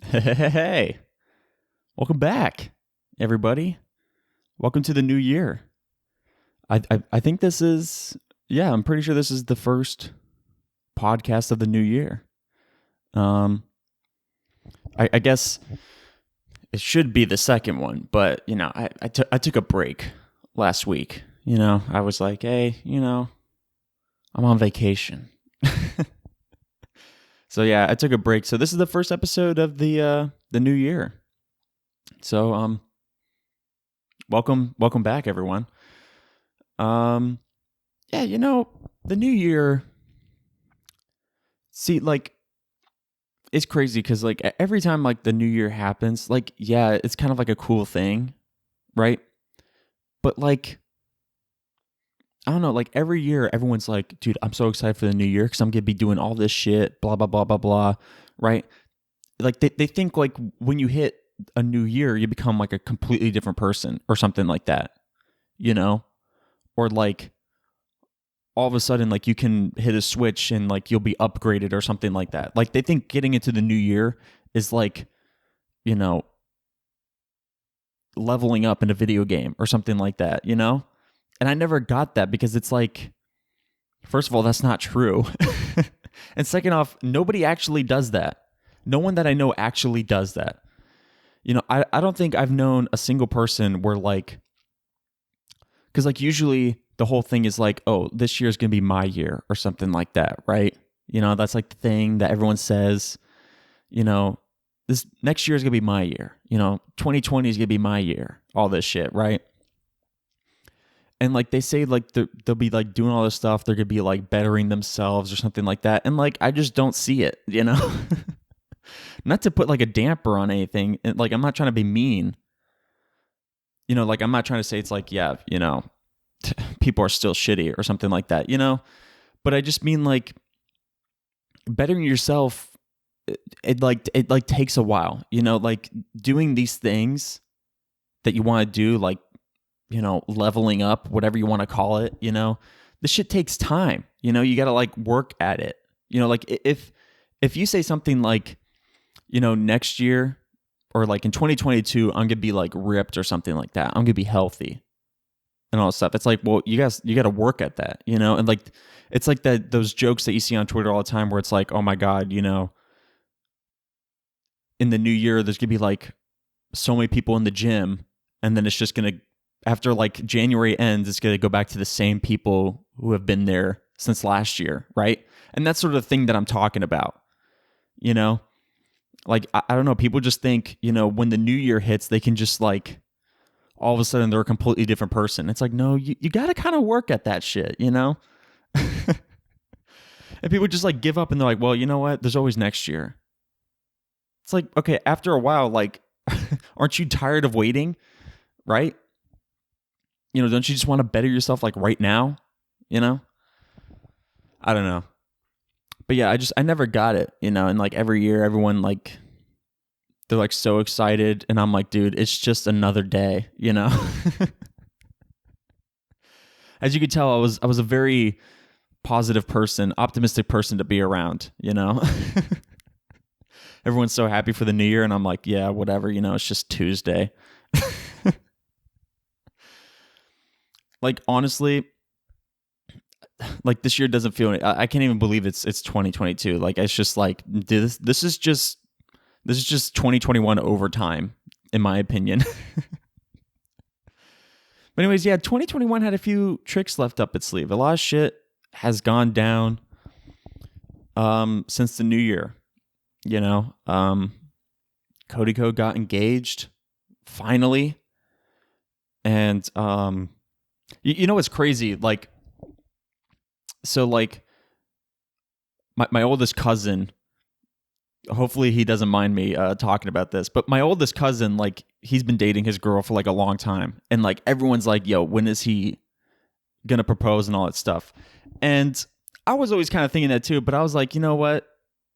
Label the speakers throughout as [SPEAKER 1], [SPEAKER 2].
[SPEAKER 1] Hey, welcome back, everybody. Welcome to the new year. I think this is, yeah, I'm pretty sure this is the first podcast of the new year. Um, I guess it should be the second one, but I took a break last week. I was like, hey, I'm on vacation. So yeah, I took a break. So this is the first episode of the new year. So welcome back, everyone. Yeah, the new year. See, like, it's crazy because like every time like the new year happens, like, yeah, it's kind of like a cool thing, right? But like, I don't know, like every year, everyone's like, dude, I'm so excited for the new year because I'm gonna be doing all this shit, blah blah blah blah blah, right? Like they think like when you hit a new year, you become like a completely different person or something like that, you know? Or like all of a sudden like you can hit a switch and like you'll be upgraded or something like that. Like they think getting into the new year is like, you know, leveling up in a video game or something like that, you know? And I never got that because it's like, first of all, that's not true. And second off, nobody actually does that. No one that I know actually does that. I don't think I've known a single person where like, because like usually the whole thing is like, oh, this year is going to be my year or something like that, right? That's like the thing that everyone says, you know, this next year is going to be my year. 2020 is going to be my year, all this shit, right? And like they say, like they'll be like doing all this stuff. They're going to be like bettering themselves or something like that. And like, I just don't see it, Not to put like a damper on anything. Like, I'm not trying to be mean. Like I'm not trying to say it's like, yeah, people are still shitty or something like that, But I just mean like bettering yourself. It takes a while, like doing these things that you want to do, like, leveling up, whatever you want to call it, this shit takes time. You got to like work at it. Like if you say something like, next year or like in 2022, I'm going to be like ripped or something like that. I'm going to be healthy and all this stuff. It's like, well, you got to work at that, and like, it's like those jokes that you see on Twitter all the time where it's like, oh my God, in the new year, there's going to be like so many people in the gym. And then it's just going to, after like January ends, it's going to go back to the same people who have been there since last year. Right. And that's sort of the thing that I'm talking about, like, I don't know. People just think, when the new year hits, they can just like, all of a sudden they're a completely different person. It's like, no, you got to kind of work at that shit, And people just like give up and they're like, well, you know what? There's always next year. It's like, okay, after a while, like, aren't you tired of waiting? Right? Don't you just want to better yourself like right now? I don't know. But yeah, I never got it, and like every year everyone like, they're like so excited and I'm like, dude, it's just another day, As you could tell, I was a very positive person, optimistic person to be around, Everyone's so happy for the new year and I'm like, yeah, whatever, it's just Tuesday. Like honestly, like this year doesn't feel I can't even believe it's 2022. Like it's just like this is just 2021 overtime in my opinion. But anyways, yeah, 2021 had a few tricks left up its sleeve. A lot of shit has gone down since the new year. Cody Co got engaged finally. And you know what's crazy? Like, so like my oldest cousin, hopefully he doesn't mind me talking about this, but my oldest cousin, like, he's been dating his girl for like a long time, and like everyone's like, yo, when is he gonna propose and all that stuff? And I was always kind of thinking that too, but I was like, you know what,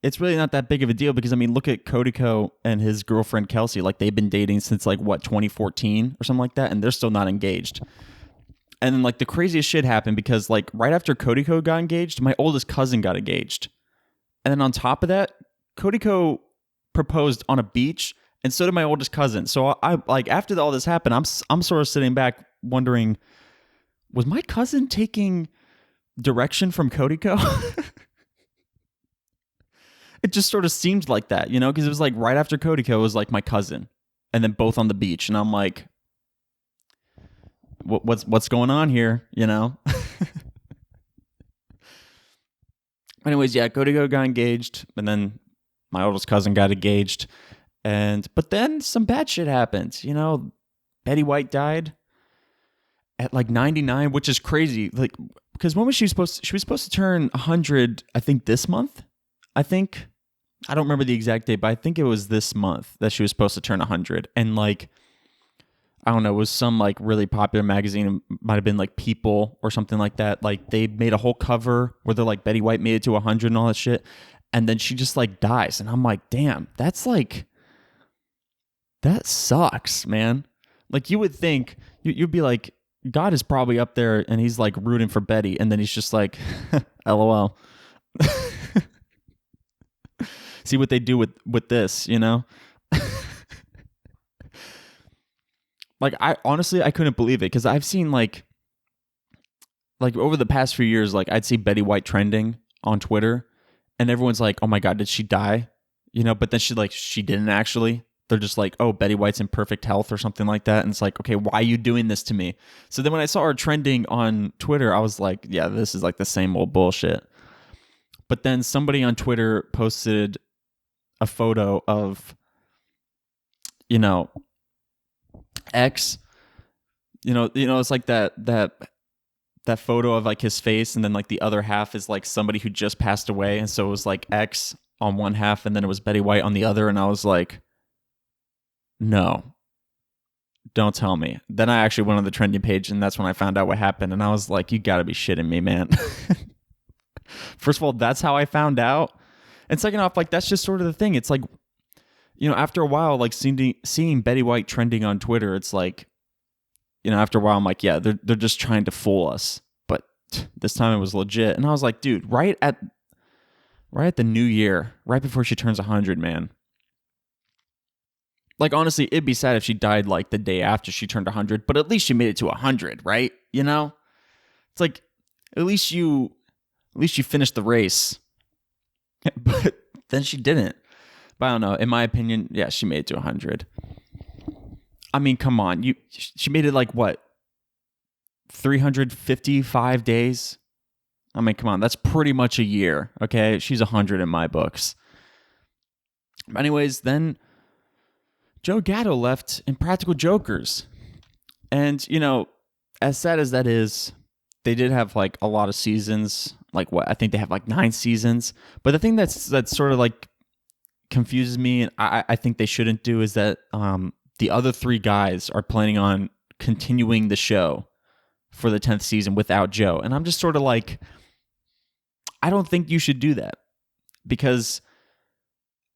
[SPEAKER 1] it's really not that big of a deal because I mean, look at Cody Co and his girlfriend Kelsey. Like, they've been dating since like what, 2014 or something like that, and they're still not engaged. And then like the craziest shit happened because like right after Cody Co got engaged, my oldest cousin got engaged. And then on top of that, Cody Co proposed on a beach, and so did my oldest cousin. So I like after all this happened, I'm sort of sitting back wondering, was my cousin taking direction from Kodiko? It just sort of seemed like that, you know, because it was like right after Kodiko was like my cousin, and then both on the beach, and I'm like, what's going on here, you know? Anyways, yeah, Kodiko got engaged, and then my oldest cousin got engaged, but then some bad shit happened, you know. Betty White died at like 99, which is crazy, like, because when was she supposed to, turn 100, I think this month, I don't remember the exact date, but I think it was this month that she was supposed to turn 100, and like, I don't know, it was some like really popular magazine. It might have been like People or something like that. Like they made a whole cover where they're like, Betty White made it to 100 and all that shit. And then she just like dies. And I'm like, damn, that's like, that sucks, man. Like you would think, you'd be like, God is probably up there and he's like rooting for Betty. And then he's just like, LOL. See what they do with this, you know? Like, I honestly, I couldn't believe it, because I've seen like over the past few years, like I'd see Betty White trending on Twitter, and everyone's like, oh my God, did she die? You know, but then she didn't actually. They're just like, oh, Betty White's in perfect health or something like that. And it's like, okay, why are you doing this to me? So then when I saw her trending on Twitter, I was like, yeah, this is like the same old bullshit. But then somebody on Twitter posted a photo of, you know, X, you know, it's like that photo of like his face, and then like the other half is like somebody who just passed away, and so it was like X on one half, and then it was Betty White on the other, and I was like, no, don't tell me. Then I actually went on the trending page, and that's when I found out what happened, and I was like, you gotta be shitting me, man. First of all, that's how I found out, and second off, like that's just sort of the thing. It's like, you know, after a while, like seeing Betty White trending on Twitter, it's like, you know, after a while, I'm like, yeah, they're just trying to fool us. But this time it was legit, and I was like, dude, right at the new year, right before she turns 100, man. Like honestly, it'd be sad if she died like the day after she turned 100, but at least she made it to 100, right? You know, it's like at least you finished the race, but then she didn't. But I don't know. In my opinion, yeah, she made it to 100. I mean, come on. She made it like what? 355 days? I mean, come on. That's pretty much a year, okay? She's 100 in my books. Anyways, then Joe Gatto left Impractical Jokers. And, you know, as sad as that is, they did have like a lot of seasons. Like what? I think they have like 9 seasons. But the thing that's sort of like confuses me, and I think they shouldn't do, is that the other 3 guys are planning on continuing the show for the 10th season without Joe. And I'm just sort of like, I don't think you should do that, because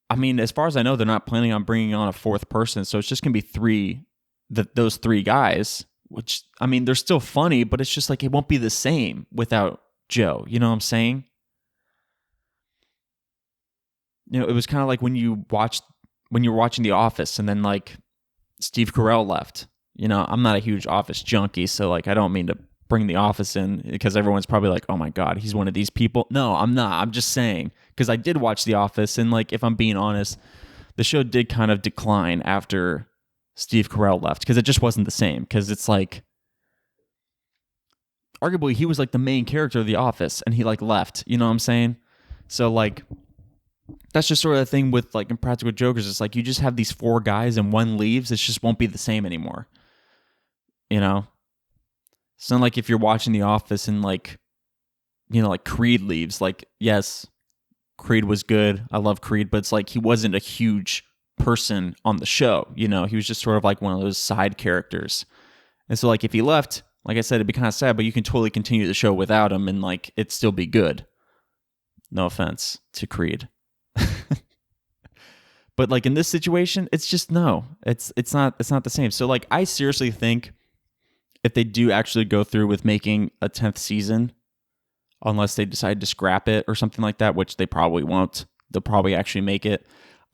[SPEAKER 1] I mean, as far as I know, they're not planning on bringing on a 4th person. So it's just going to be those 3 guys, which, I mean, they're still funny, but it's just like, it won't be the same without Joe. You know what I'm saying? You know, it was kind of like when you were watching The Office, and then like Steve Carell left. You know, I'm not a huge Office junkie, so like I don't mean to bring The Office in, because everyone's probably like, oh my God, he's one of these people. No, I'm not. I'm just saying, because I did watch The Office, and like, if I'm being honest, the show did kind of decline after Steve Carell left, because it just wasn't the same. Because it's like, arguably he was like the main character of The Office, and he like left. You know what I'm saying? So like, that's just sort of the thing with like Impractical Jokers. It's like, you just have these 4 guys and one leaves. It just won't be the same anymore. You know? It's not like if you're watching The Office and like, you know, like Creed leaves. Like, yes, Creed was good. I love Creed, but it's like he wasn't a huge person on the show. You know, he was just sort of like one of those side characters. And so like if he left, like I said, it'd be kind of sad, but you can totally continue the show without him, and like it'd still be good. No offense to Creed. But like in this situation, it's just no. It's not the same. So like, I seriously think if they do actually go through with making a 10th season, unless they decide to scrap it or something like that, which they probably won't, they'll probably actually make it.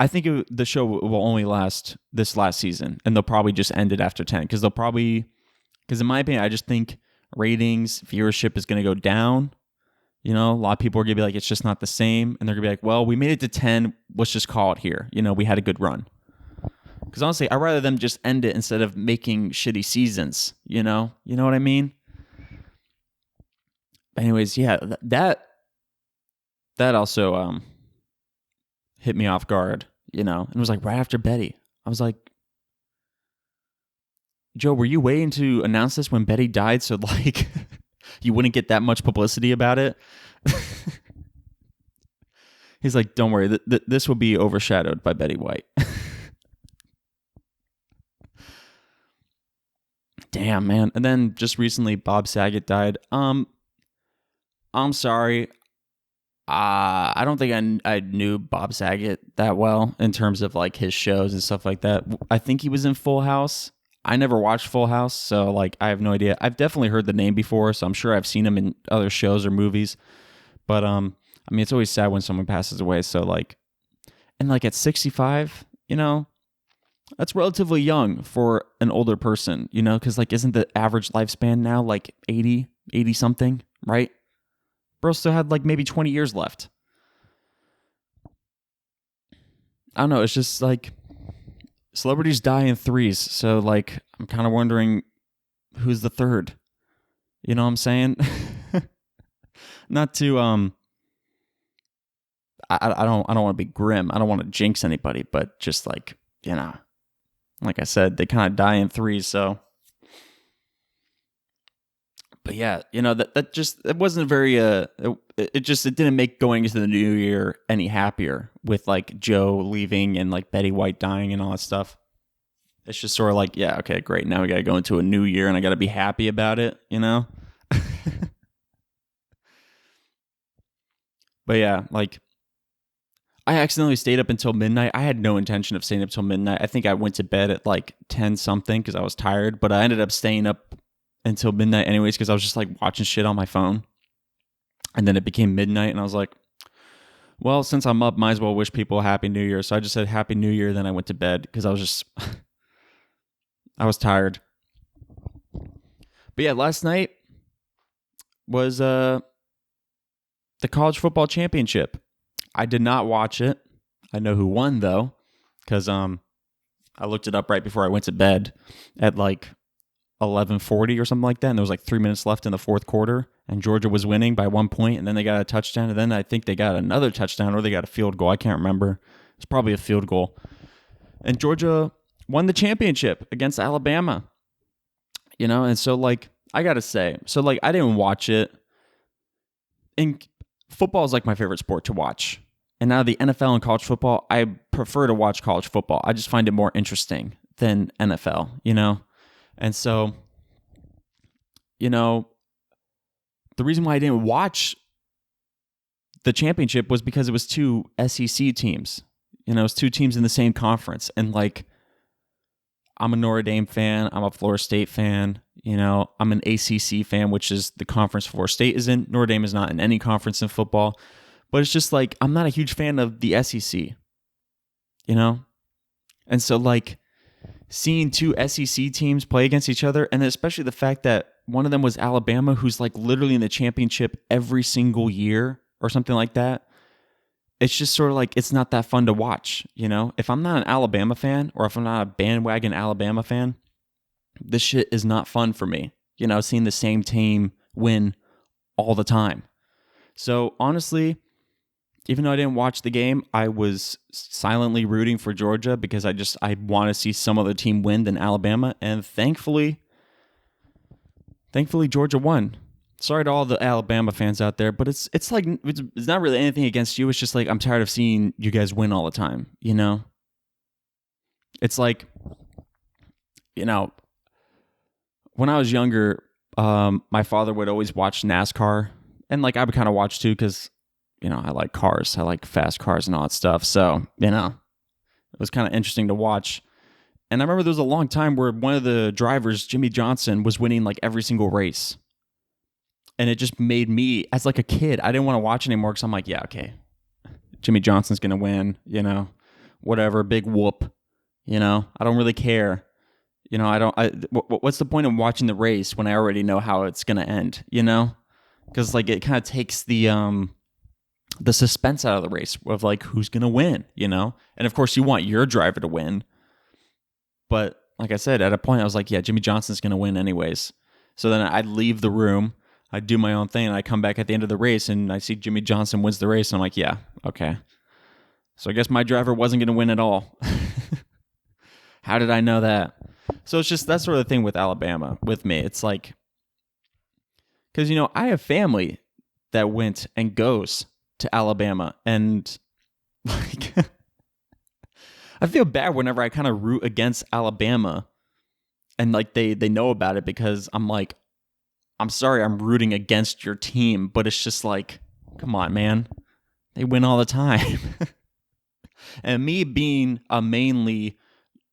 [SPEAKER 1] I think the show will only last this last season, and they'll probably just end it after 10 because in my opinion, I just think ratings, viewership is going to go down. You know, a lot of people are going to be like, it's just not the same. And they're going to be like, well, we made it to 10. Let's just call it here. You know, we had a good run. Because honestly, I'd rather them just end it instead of making shitty seasons. You know what I mean? Anyways, yeah, that also hit me off guard, you know, and it was like right after Betty. I was like, Joe, were you waiting to announce this when Betty died so like you wouldn't get that much publicity about it? He's like, don't worry, this will be overshadowed by Betty White. Damn, man. And then just recently, Bob Saget died. I'm sorry. I don't think I knew Bob Saget that well in terms of like his shows and stuff like that. I think he was in Full House. I never watched Full House, so like I have no idea. I've definitely heard the name before, so I'm sure I've seen him in other shows or movies. But I mean, it's always sad when someone passes away. So like, and like at 65, you know, that's relatively young for an older person, you know, because like, isn't the average lifespan now like 80 something, right? Bro still had like maybe 20 years left. I don't know. It's just like celebrities die in threes. So like, I'm kind of wondering who's the third. You know what I'm saying? Not to I don't want to be grim. I don't want to jinx anybody, but just like, you know, like I said, they kind of die in threes. So, but yeah, you know, that just, it wasn't very, it didn't make going into the new year any happier with like Joe leaving and like Betty White dying and all that stuff. It's just sort of like, yeah, okay, great. Now we got to go into a new year and I got to be happy about it, you know? But yeah, like I accidentally stayed up until midnight. I had no intention of staying up till midnight. I think I went to bed at like 10 something because I was tired, but I ended up staying up until midnight anyways because I was just like watching shit on my phone. And then it became midnight and I was like, well, since I'm up, might as well wish people a happy new year. So I just said happy new year, then I went to bed because I was just I was tired. But yeah, last night was the college football championship. I did not watch it. I know who won though, because I looked it up right before I went to bed at like 11:40 or something like that, and there was like 3 minutes left in the fourth quarter, and Georgia was winning by 1 point, and then they got a touchdown, and then I think they got another touchdown or they got a field goal. I can't remember. It's probably a field goal, and Georgia won the championship against Alabama. You know, and so like I gotta say, so like I didn't watch it. And football is like my favorite sport to watch. And now the NFL and college football, I prefer to watch college football. I just find it more interesting than NFL, you know? And so, you know, the reason why I didn't watch the championship was because it was two SEC teams. You know, it's two teams in the same conference. And like, I'm a Notre Dame fan. I'm a Florida State fan. You know, I'm an ACC fan, which is the conference Florida State is in. Notre Dame is not in any conference in football. But it's just like, I'm not a huge fan of the SEC, you know? And so like seeing two SEC teams play against each other, and especially the fact that one of them was Alabama, who's like literally in the championship every single year or something like that. It's just sort of like, it's not that fun to watch, you know? If I'm not an Alabama fan, or if I'm not a bandwagon Alabama fan, this shit is not fun for me, you know, seeing the same team win all the time. So honestly, even though I didn't watch the game, I was silently rooting for Georgia because I want to see some other team win than Alabama. And thankfully Georgia won. Sorry to all the Alabama fans out there, but it's like, it's not really anything against you. It's just like, I'm tired of seeing you guys win all the time, you know? It's like, you know, when I was younger, my father would always watch NASCAR, and like I would kind of watch too because, you know, I like cars. I like fast cars and all that stuff. So, you know, it was kind of interesting to watch. And I remember there was a long time where one of the drivers, Jimmy Johnson, was winning like every single race. And it just made me, as like a kid, I didn't want to watch anymore because I'm like, yeah, okay, Jimmy Johnson's going to win, you know, whatever, big whoop. I don't really care. What's the point of watching the race when I already know how it's going to end, Because like it kind of takes the suspense out of the race of like who's going to win, And of course you want your driver to win. But like I said, at a point I was like, yeah, Jimmy Johnson's going to win anyways. So then I'd leave the room, I'd do my own thing, and I come back at the end of the race and I see Jimmy Johnson wins the race. And I'm like, yeah, okay. So I guess my driver wasn't going to win at all. How did I know that? So it's just that sort of thing with Alabama with me. It's like, because, I have family that went and goes to Alabama. And like, I feel bad whenever I kind of root against Alabama and like they know about it, because I'm like, I'm sorry, I'm rooting against your team. But it's just like, come on, man. They win all the time. And me being a mainly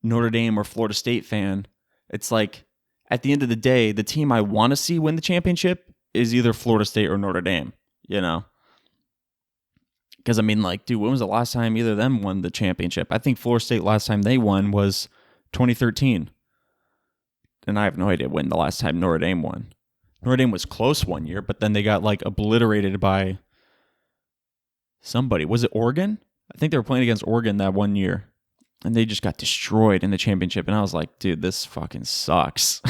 [SPEAKER 1] Notre Dame or Florida State fan, it's like at the end of the day, the team I want to see win the championship is either Florida State or Notre Dame, Because I mean, like, dude, when was the last time either of them won the championship? I think Florida State last time they won was 2013. And I have no idea when the last time Notre Dame won. Notre Dame was close one year, but then they got like obliterated by somebody. Was it Oregon? I think they were playing against Oregon that one year. And they just got destroyed in the championship. And I was like, dude, this fucking sucks.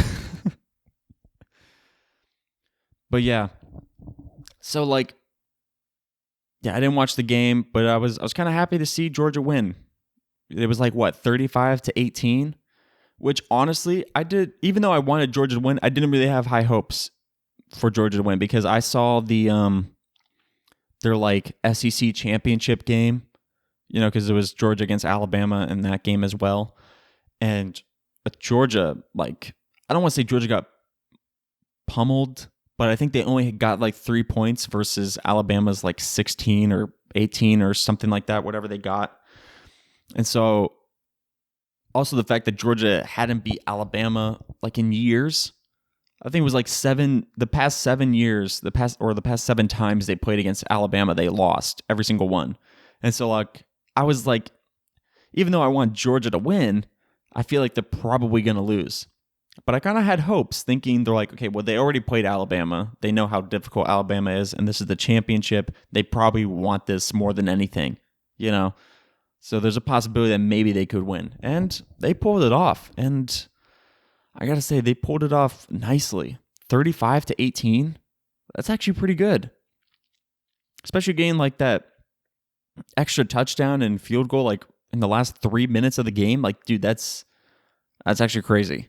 [SPEAKER 1] But yeah. So like, yeah, I didn't watch the game, but I was kind of happy to see Georgia win. It was like, what, 35-18? Which honestly, I did, even though I wanted Georgia to win, I didn't really have high hopes for Georgia to win, because I saw their like SEC championship game, because it was Georgia against Alabama in that game as well. And Georgia, like, I don't want to say Georgia got pummeled, but I think they only got like 3 points versus Alabama's like 16 or 18 or something like that, whatever they got. And so also the fact that Georgia hadn't beat Alabama like in years. I think it was like the past 7 years, the past 7 times they played against Alabama, they lost every single one. And so like, I was like, even though I want Georgia to win, I feel like they're probably going to lose. But I kind of had hopes, thinking they're like, okay, well, they already played Alabama. They know how difficult Alabama is, and this is the championship. They probably want this more than anything, So there's a possibility that maybe they could win. And they pulled it off. And I got to say, they pulled it off nicely. 35-18. That's actually pretty good. Especially getting like that extra touchdown and field goal like in the last 3 minutes of the game. Like, dude, that's actually crazy.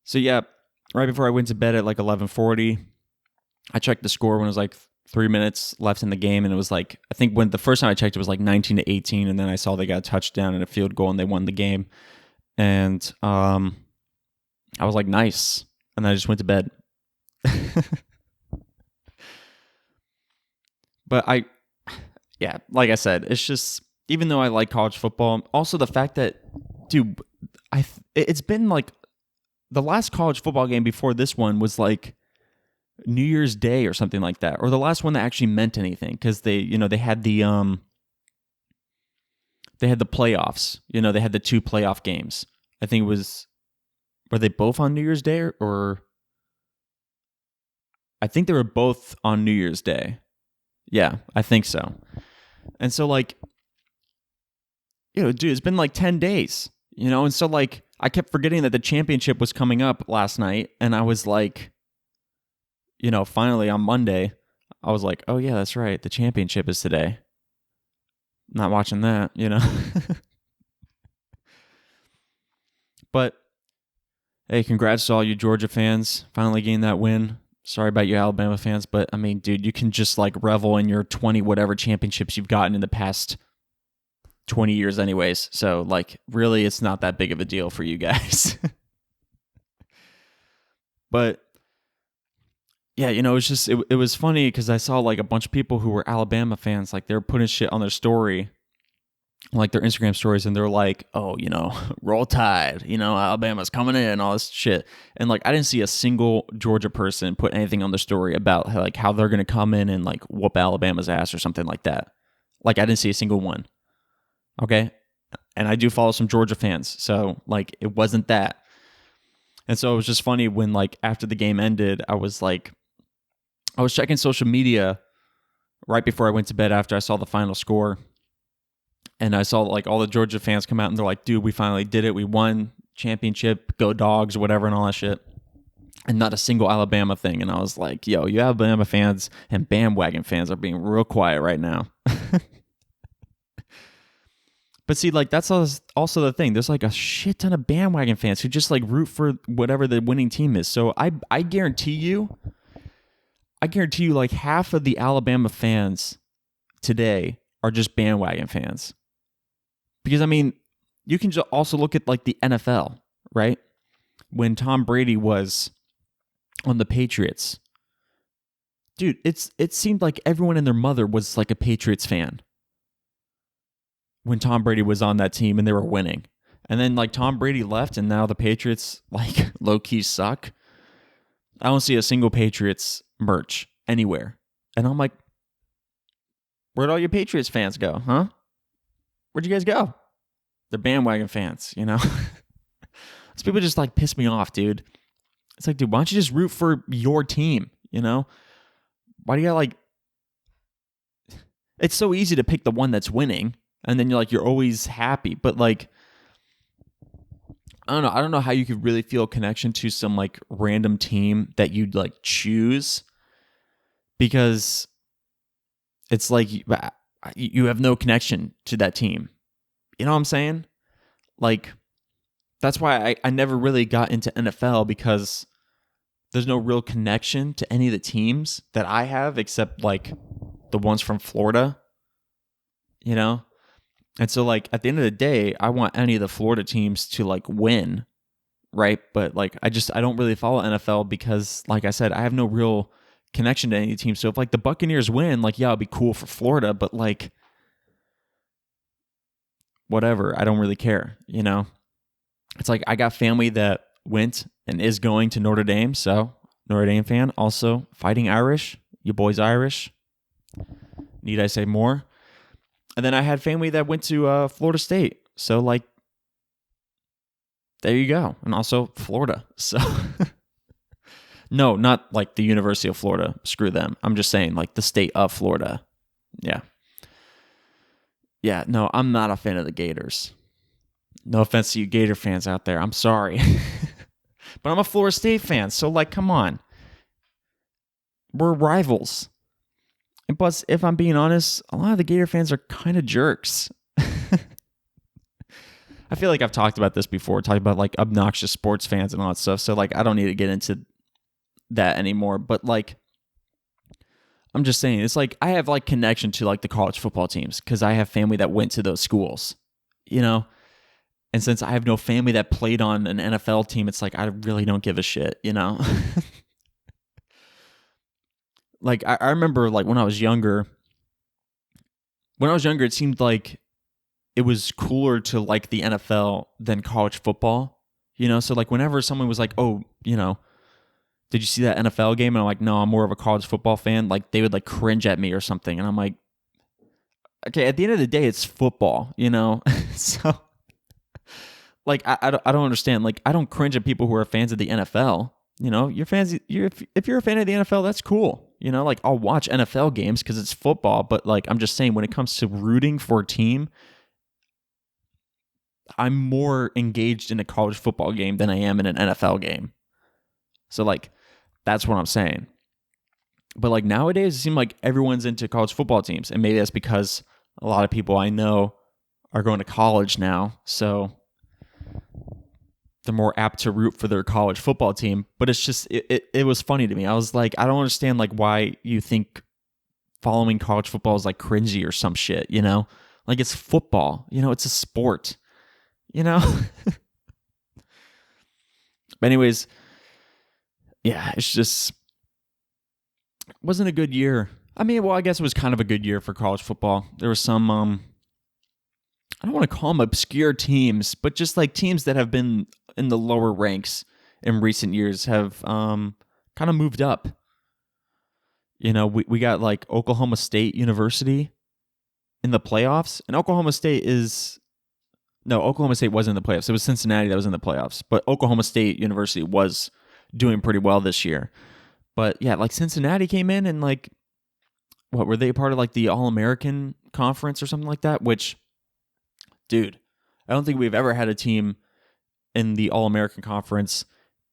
[SPEAKER 1] So yeah, right before I went to bed at like 11:40, I checked the score when it was like 3 minutes left in the game, and it was like, I think when the first time I checked it was like 19-18, and then I saw they got a touchdown and a field goal and they won the game. And I was like, nice. And then I just went to bed. But like I said, it's just, even though I like college football, also the fact that, dude, it's been like, the last college football game before this one was like New Year's Day or something like that, or the last one that actually meant anything, because they had the playoffs. They had the 2 playoff games. I think were they both on New Year's Day, or I think they were both on New Year's Day. Yeah, I think so. And so like, dude, it's been like 10 days, and so like, I kept forgetting that the championship was coming up last night, and I was like, finally on Monday, I was like, oh yeah, that's right, the championship is today. Not watching that, But hey, congrats to all you Georgia fans, finally getting that win. Sorry about you Alabama fans, but I mean, dude, you can just like revel in your 20 whatever championships you've gotten in the past 20 years anyways. So like, really, it's not that big of a deal for you guys. But yeah, it's just, it was funny because I saw like a bunch of people who were Alabama fans, like they were putting shit on their story, like their Instagram stories, and they're like, oh, roll tide, Alabama's coming in, all this shit. And like, I didn't see a single Georgia person put anything on the story about how they're going to come in and like whoop Alabama's ass or something like that. Like, I didn't see a single one. Okay? And I do follow some Georgia fans, so like it wasn't that. And so it was just funny when like after the game ended, I was checking social media right before I went to bed after I saw the final score. And I saw like all the Georgia fans come out and they're like, dude, we finally did it. We won championship, go Dogs, or whatever, and all that shit. And not a single Alabama thing. And I was like, yo, you Alabama fans and bandwagon fans are being real quiet right now. But see, like, that's also the thing. There's like a shit ton of bandwagon fans who just like root for whatever the winning team is. So I guarantee you, like half of the Alabama fans today are just bandwagon fans. Because I mean, you can just also look at like the NFL, right? When Tom Brady was on the Patriots, dude, it seemed like everyone and their mother was like a Patriots fan when Tom Brady was on that team and they were winning. And then like Tom Brady left and now the Patriots like low-key suck. I don't see a single Patriots merch anywhere. And I'm like, where'd all your Patriots fans go, huh? Where'd you guys go? They're bandwagon fans, you know? Those people just like piss me off, dude. It's like, dude, why don't you just root for your team, you know? Why do you gotta like... It's so easy to pick the one that's winning. And then you're always happy. But like, I don't know how you could really feel a connection to some like random team that you'd like choose, because it's like you have no connection to that team. You know what I'm saying? Like, that's why I never really got into NFL, because there's no real connection to any of the teams that I have except like the ones from Florida, you know? And so, like, at the end of the day, I want any of the Florida teams to, like, win, right? But, like, I don't really follow NFL because, like I said, I have no real connection to any team. So if, like, the Buccaneers win, like, yeah, it'll be cool for Florida, but, like, whatever. I don't really care, you know? It's like I got family that went and is going to Notre Dame, so Notre Dame fan. Also, Fighting Irish. Your boy's Irish. Need I say more? And then I had family that went to Florida State. So, like, there you go. And also Florida. So, no, not like the University of Florida. Screw them. I'm just saying, like, the state of Florida. Yeah. Yeah, no, I'm not a fan of the Gators. No offense to you Gator fans out there. I'm sorry. But I'm a Florida State fan. So, like, come on. We're rivals. And plus, if I'm being honest, a lot of the Gator fans are kind of jerks. I feel like I've talked about this before, talking about like obnoxious sports fans and all that stuff. So like, I don't need to get into that anymore. But like, I'm just saying, it's like I have like connection to like the college football teams because I have family that went to those schools, you know? And since I have no family that played on an NFL team, it's like I really don't give a shit, you know? Like, I remember, like, when I was younger, it seemed like it was cooler to like the NFL than college football, you know? So, like, whenever someone was like, oh, you know, did you see that NFL game? And I'm like, no, I'm more of a college football fan. Like, they would, like, cringe at me or something. And I'm like, okay, at the end of the day, it's football, you know? So, like, I don't understand. Like, I don't cringe at people who are fans of the NFL. You know, if you're a fan of the NFL, that's cool. You know, like I'll watch NFL games because it's football, but like I'm just saying when it comes to rooting for a team, I'm more engaged in a college football game than I am in an NFL game. So like that's what I'm saying. But like nowadays it seems like everyone's into college football teams, and maybe that's because a lot of people I know are going to college now. So they're more apt to root for their college football team. But it's just, it was funny to me. I was like, I don't understand like why you think following college football is like cringy or some shit, you know? Like it's football, you know, it's a sport, you know? But anyways, yeah, it's just, it wasn't a good year. I mean, well, I guess it was kind of a good year for college football. There was some, I don't want to call them obscure teams, but just like teams that have been in the lower ranks in recent years have kind of moved up. You know, we got like Oklahoma State University in the playoffs, and Oklahoma State wasn't in the playoffs. It was Cincinnati that was in the playoffs, but Oklahoma State University was doing pretty well this year. But yeah, like Cincinnati came in and like, what were they a part of, like the All-American Conference or something like that? Which, dude, I don't think we've ever had a team in the All-American Conference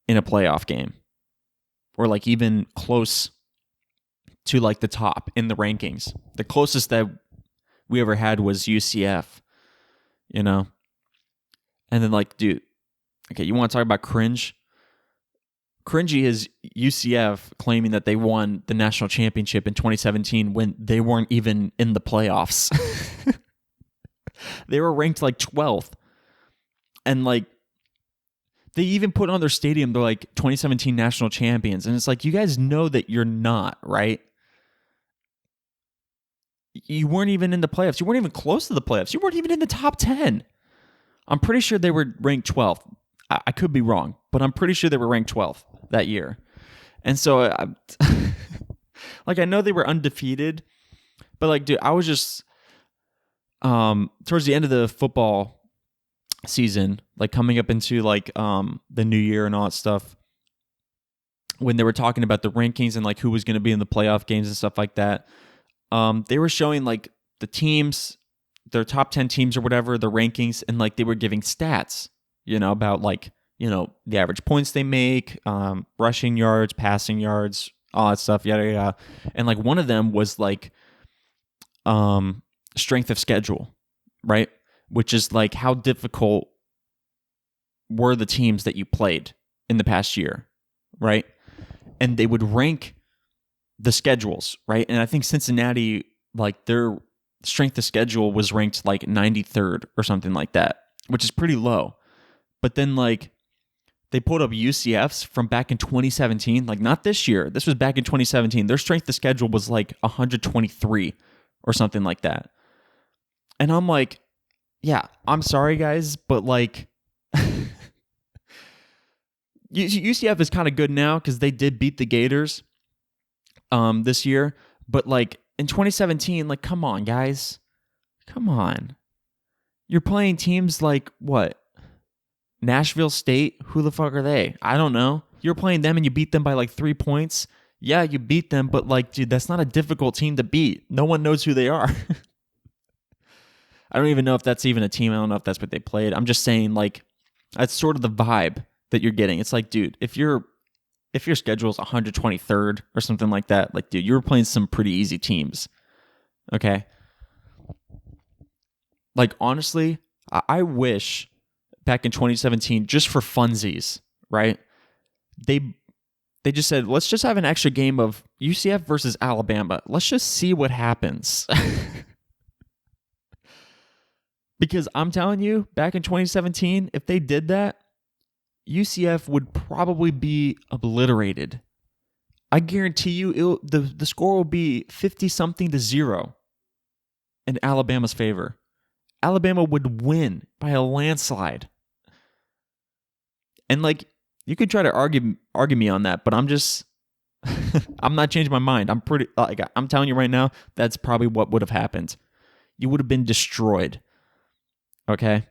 [SPEAKER 1] in a playoff game, or like even close to like the top in the rankings. The closest that we ever had was UCF, you know? And then like, dude, okay, you want to talk about cringe? Cringy is UCF claiming that they won the national championship in 2017 when they weren't even in the playoffs. They were ranked like 12th. And like, they even put on their stadium, they're like 2017 national champions. And it's like, you guys know that you're not, right? You weren't even in the playoffs. You weren't even close to the playoffs. You weren't even in the top 10. I'm pretty sure they were ranked 12th. I could be wrong, but I'm pretty sure they were ranked 12th that year. And so, like, I know they were undefeated, but like, dude, I was just, towards the end of the football season, like coming up into like, the new year and all that stuff, when they were talking about the rankings and like who was going to be in the playoff games and stuff like that, they were showing like the teams, their top 10 teams or whatever, the rankings, and like they were giving stats, you know, about like, you know, the average points they make, rushing yards, passing yards, all that stuff, yada, yada. And like one of them was like strength of schedule, right? Which is like how difficult were the teams that you played in the past year, right? And they would rank the schedules, right? And I think Cincinnati, like their strength of schedule was ranked like 93rd or something like that, which is pretty low. But then like they pulled up UCF's from back in 2017, like not this year. This was back in 2017. Their strength of schedule was like 123 or something like that. And I'm like, yeah, I'm sorry guys, but like UCF is kind of good now because they did beat the Gators this year. But like in 2017, like, come on, guys. Come on. You're playing teams like what? Nashville State? Who the fuck are they? I don't know. You're playing them and you beat them by like 3 points. Yeah, you beat them, but like, dude, that's not a difficult team to beat. No one knows who they are. I don't even know if that's even a team. I don't know if that's what they played. I'm just saying, like, that's sort of the vibe that you're getting. It's like, dude, if your schedule is 123rd or something like that, like, dude, you were playing some pretty easy teams. Okay? Like, honestly, I wish back in 2017, just for funsies, right? They just said, let's just have an extra game of UCF versus Alabama. Let's just see what happens. Because I'm telling you, back in 2017, if they did that, UCF would probably be obliterated. I guarantee you the score will be 50-something to 0 in Alabama's favor. Alabama would win by a landslide. And like, you could try to argue me on that, but I'm just I'm not changing my mind. I'm telling you right now, that's probably what would have happened. You would have been destroyed. Okay?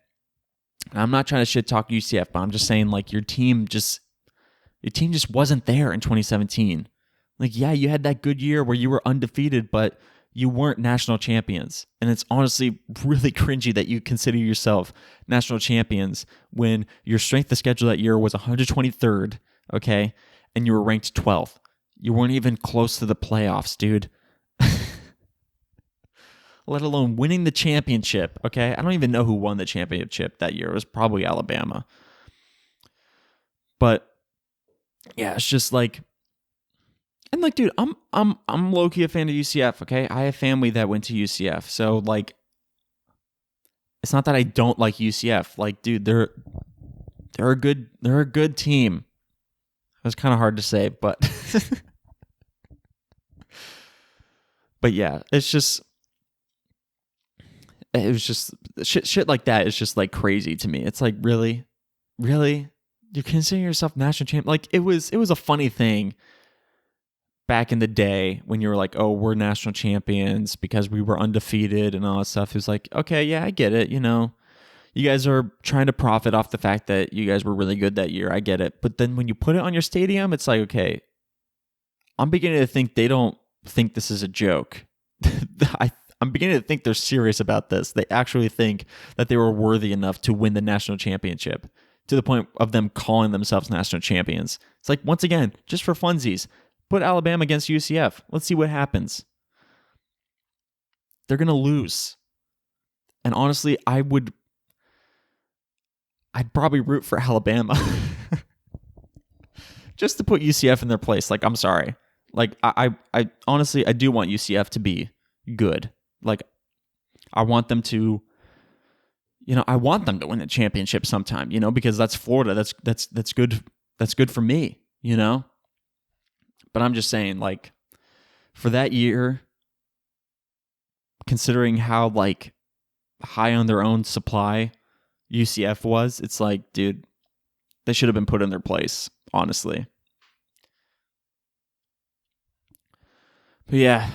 [SPEAKER 1] I'm not trying to shit talk UCF, but I'm just saying, like, your team just wasn't there in 2017. Like, yeah, you had that good year where you were undefeated, but you weren't national champions. And it's honestly really cringy that you consider yourself national champions when your strength of schedule that year was 123rd, okay? And you were ranked 12th. You weren't even close to the playoffs, dude. Let alone winning the championship, okay? I don't even know who won the championship that year. It was probably Alabama. But yeah, it's just like, and like, dude, I'm low-key a fan of UCF, okay? I have family that went to UCF. So like, it's not that I don't like UCF. Like, dude, they're a good team. It was kind of hard to say, but but yeah, it was just shit like that is just like crazy to me. It's like, really you consider yourself national champ? Like, it was a funny thing back in the day when you were like, oh, we're national champions because we were undefeated and all that stuff. It was like, okay, yeah, I get it. You know, you guys are trying to profit off the fact that you guys were really good that year. I get it. But then when you put it on your stadium, it's like, okay, I'm beginning to think they don't think this is a joke. I'm beginning to think they're serious about this. They actually think that they were worthy enough to win the national championship to the point of them calling themselves national champions. It's like, once again, just for funsies, put Alabama against UCF. Let's see what happens. They're going to lose. And honestly, I'd probably root for Alabama just to put UCF in their place. Like, I'm sorry. Like, I honestly, I do want UCF to be good. Like, I want them to, I want them to win the championship sometime, because that's Florida. That's good. That's good for me, But I'm just saying, like, for that year, considering how, like, high on their own supply UCF was, it's like, dude, they should have been put in their place, honestly. But yeah.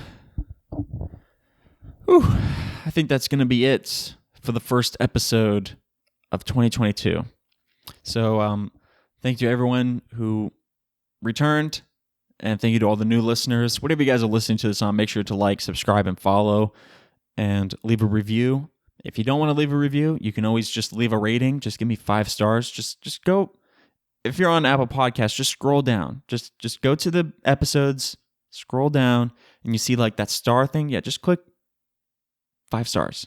[SPEAKER 1] Whew, I think that's going to be it for the first episode of 2022. So thank you to everyone who returned, and thank you to all the new listeners. Whatever you guys are listening to this on, make sure to like, subscribe, and follow, and leave a review. If you don't want to leave a review, you can always just leave a rating. Just give me 5 stars. Just go. If you're on Apple Podcasts, just scroll down. Just go to the episodes, scroll down, and you see like that star thing. Yeah, just click 5 stars.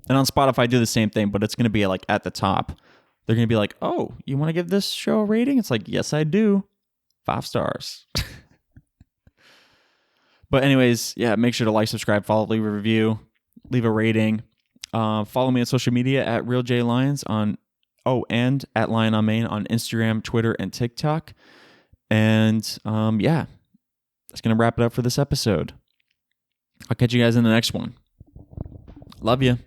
[SPEAKER 1] And on Spotify, do the same thing, but it's going to be like at the top. They're going to be like, oh, you want to give this show a rating? It's like, yes, I do. 5 stars. But anyways, yeah, make sure to like, subscribe, follow, leave a review, leave a rating. Follow me on social media at RealJLions and at Lion on Main on Instagram, Twitter, and TikTok. And yeah, that's going to wrap it up for this episode. I'll catch you guys in the next one. Love you.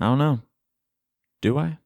[SPEAKER 1] I don't know. Do I?